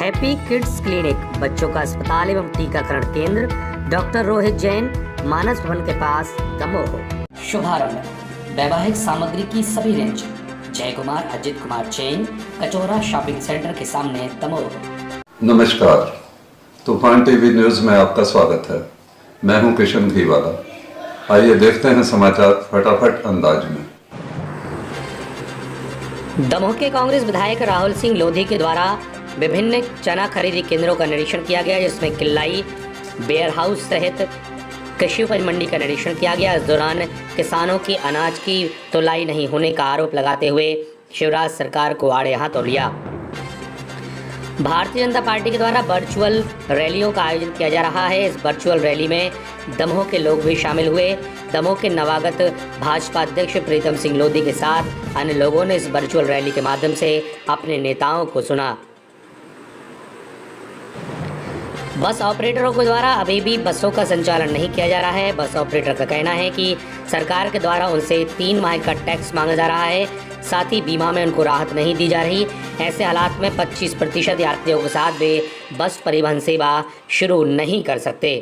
Happy kids clinic, बच्चों का अस्पताल एवं टीकाकरण केंद्र, डॉक्टर रोहित जैन, मानस भवन के पास, दमोह। शुभारंभ वैवाहिक सामग्री की सभी रेंज, जय कुमार अजित कुमार जैन, कचोरा शॉपिंग सेंटर के सामने, दमोह। नमस्कार, तूफान टीवी न्यूज में आपका स्वागत है। मैं हूं किशन घीवाला। आइए देखते हैं समाचार फटाफट अंदाज में। दमोह के कांग्रेस विधायक राहुल सिंह लोधी के द्वारा विभिन्न चना खरीदी केंद्रों का निरीक्षण किया गया, जिसमें किल्लाई, वेयर हाउस सहित कृषि उपज मंडी का निरीक्षण किया गया। इस दौरान किसानों की अनाज की तुलाई नहीं होने का आरोप लगाते हुए शिवराज सरकार को आड़े हाथों लिया। भारतीय जनता पार्टी के द्वारा वर्चुअल रैलियों का आयोजन किया जा रहा है। इस वर्चुअल रैली में दमोह के लोग भी शामिल हुए। दमोह के नवागत भाजपा अध्यक्ष प्रीतम सिंह लोधी के साथ अन्य लोगों ने इस वर्चुअल रैली के माध्यम से अपने नेताओं को सुना। बस ऑपरेटरों के द्वारा अभी भी बसों का संचालन नहीं किया जा रहा है। बस ऑपरेटर का कहना है कि सरकार के द्वारा उनसे 3 माह का टैक्स मांगा जा रहा है, साथ ही बीमा में उनको राहत नहीं दी जा रही। ऐसे हालात में 25% यात्रियों के साथ वे बस परिवहन सेवा शुरू नहीं कर सकते।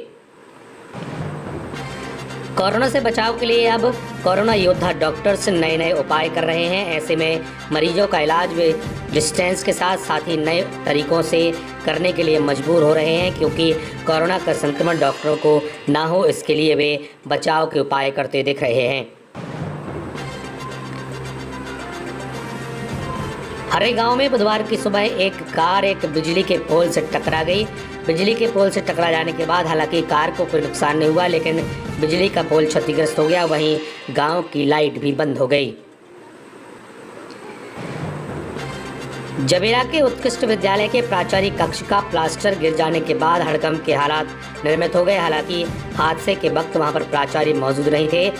कोरोना से बचाव के लिए अब कोरोना योद्धा डॉक्टर्स नए उपाय कर रहे हैं। ऐसे में मरीजों का इलाज वे डिस्टेंस के साथ ही नए तरीकों से करने के लिए मजबूर हो रहे हैं, क्योंकि कोरोना का संक्रमण डॉक्टरों को ना हो, इसके लिए वे बचाव के उपाय करते दिख रहे हैं। हरे गांव में बुधवार की सुबह एक कार एक बिजली के पोल से टकरा गई। बिजली के पोल से टकरा जाने के बाद हालांकि कार को कोई नुकसान नहीं हुआ, लेकिन बिजली का पोल क्षतिग्रस्त हो गया। वहीं गांव की लाइट भी बंद हो गई। जबेरा के उत्कृष्ट विद्यालय के प्राचार्य कक्ष का प्लास्टर गिर जाने के बाद हड़कंप के हालात निर्मित हो गए। हालांकि हादसे के वक्त वहां पर प्राचार्य मौजूद नहीं थे,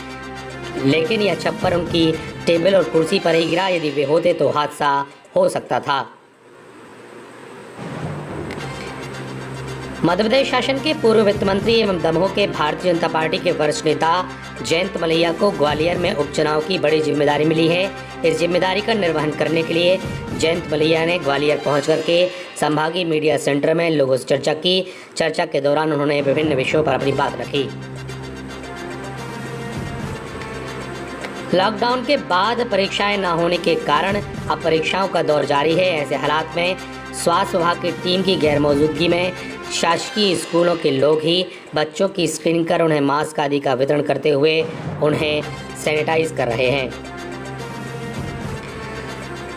लेकिन यह छप्पर उनकी टेबल और कुर्सी पर ही गिरा। यदि वे होते तो हादसा हो सकता था। मध्य प्रदेश शासन के पूर्व वित्त मंत्री एवं दमोह के भारतीय जनता पार्टी के वरिष्ठ नेता जयंत मलैया को ग्वालियर में उपचुनाव की बड़ी जिम्मेदारी मिली है। इस जिम्मेदारी का निर्वहन करने के लिए जयंत मलैया ने ग्वालियर पहुंच करके संभागीय मीडिया सेंटर में लोगों से चर्चा की। चर्चा के दौरान उन्होंने विभिन्न विषयों पर अपनी बात रखी। लॉकडाउन के बाद परीक्षाएं न होने के कारण अब परीक्षाओं का दौर जारी है। ऐसे हालात में स्वास्थ्य विभाग की टीम की गैर मौजूदगी में शासकीय स्कूलों के लोग ही बच्चों की स्क्रीनिंग कर उन्हें मास्क आदि का वितरण करते हुए उन्हें सैनिटाइज कर रहे हैं।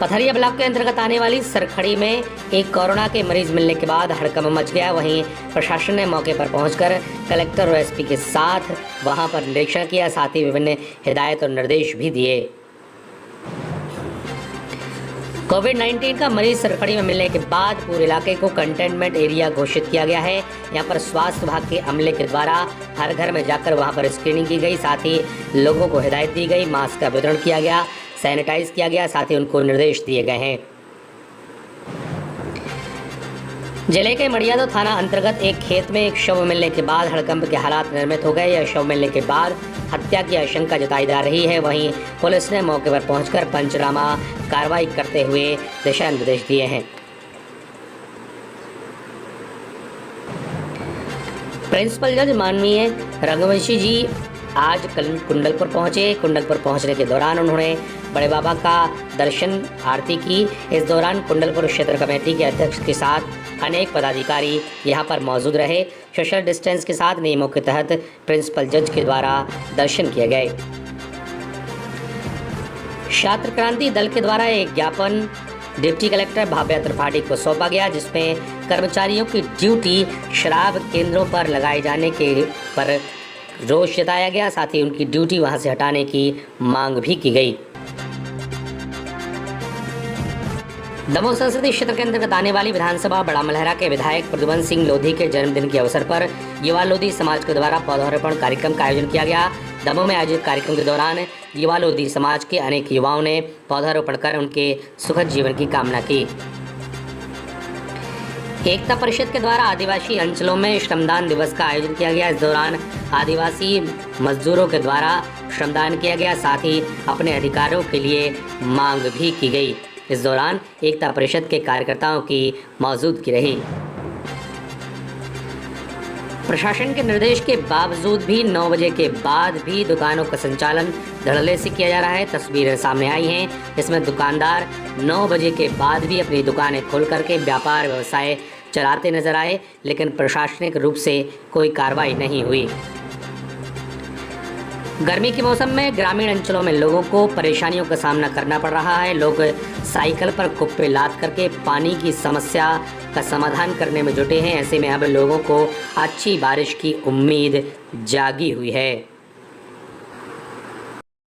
पथरिया ब्लॉक के अंतर्गत आने वाली सरखड़ी में एक कोरोना के मरीज मिलने के बाद हड़कंप मच गया। वहीं प्रशासन ने मौके पर पहुंचकर कलेक्टर और एसपी के साथ वहां पर निरीक्षण किया, साथ ही विभिन्न हिदायत और निर्देश भी दिए। कोविड-19 का मरीज सरखड़ी में मिलने के बाद पूरे इलाके को कंटेनमेंट एरिया घोषित किया गया है। यहां पर स्वास्थ्य विभाग के अमले के द्वारा हर घर में जाकर वहां पर स्क्रीनिंग की गई, साथ ही लोगों को हिदायत दी गई, मास्क का वितरण किया गया, सैनिटाइज किया गया, साथ ही उनको निर्देश दिए गए हैं। जिले के मड़ियादो थाना अंतर्गत एक खेत में एक शव मिलने के बाद हड़कंप के हालात निर्मित हो गए। यह शव मिलने के बाद हत्या की आशंका जताई जा रही है। वहीं पुलिस ने मौके पर पहुंचकर पंचनामा कार्रवाई करते हुए दिशा निर्देश दिए हैं। प्रिंसिपल जज माननीय रघुवंशी जी आज कुंडलपुर पहुंचे। कुंडलपुर पहुंचने के दौरान उन्होंने बड़े बाबा का दर्शन आरती की। इस दौरान कुंडलपुर क्षेत्र कमेटी के अध्यक्ष के साथ अनेक पदाधिकारी यहां पर मौजूद रहे। सोशल डिस्टेंस के साथ नियमों के तहत प्रिंसिपल जज के द्वारा दर्शन किए गए। छात्र क्रांति दल के द्वारा एक ज्ञापन डिप्टी कलेक्टर भाव्या त्रिपाठी को सौंपा गया, जिसमें कर्मचारियों की ड्यूटी शराब केंद्रों पर लगाए जाने के पर रोष जताया गया, साथ ही उनकी ड्यूटी वहां से हटाने की मांग भी की गई। दमोह संसदीय क्षेत्र के अंतर्गत आने वाली विधानसभा बड़ा मलहरा के विधायक प्रद्युमन सिंह लोधी के जन्मदिन के अवसर पर युवा लोधी समाज के द्वारा पौधारोपण कार्यक्रम का आयोजन किया गया। दमोह में आयोजित कार्यक्रम के दौरान युवा लोधी समाज के अनेक युवाओं ने पौधारोपण कर उनके सुखद जीवन की कामना की। एकता परिषद के द्वारा आदिवासी अंचलों में श्रमदान दिवस का आयोजन किया गया। इस दौरान आदिवासी मजदूरों के द्वारा श्रमदान किया गया, साथ ही अपने अधिकारों के लिए मांग भी की गई। इस दौरान एकता परिषद के कार्यकर्ताओं की मौजूदगी रही। प्रशासन के निर्देश के बावजूद भी 9 बजे के बाद भी दुकानों का संचालन धड़ल्ले से किया जा रहा है। तस्वीरें सामने आई हैं, इसमें दुकानदार 9 बजे के बाद भी अपनी दुकानें खोल करके व्यापार व्यवसाय चलाते नजर आए, लेकिन प्रशासनिक रूप से कोई कार्रवाई नहीं हुई। गर्मी के मौसम में ग्रामीण अंचलों में लोगों को परेशानियों का सामना करना पड़ रहा है। लोग साइकिल पर कुप्पे लाद करके पानी की समस्या का समाधान करने में जुटे हैं। ऐसे में अब लोगों को अच्छी बारिश की उम्मीद जागी हुई है।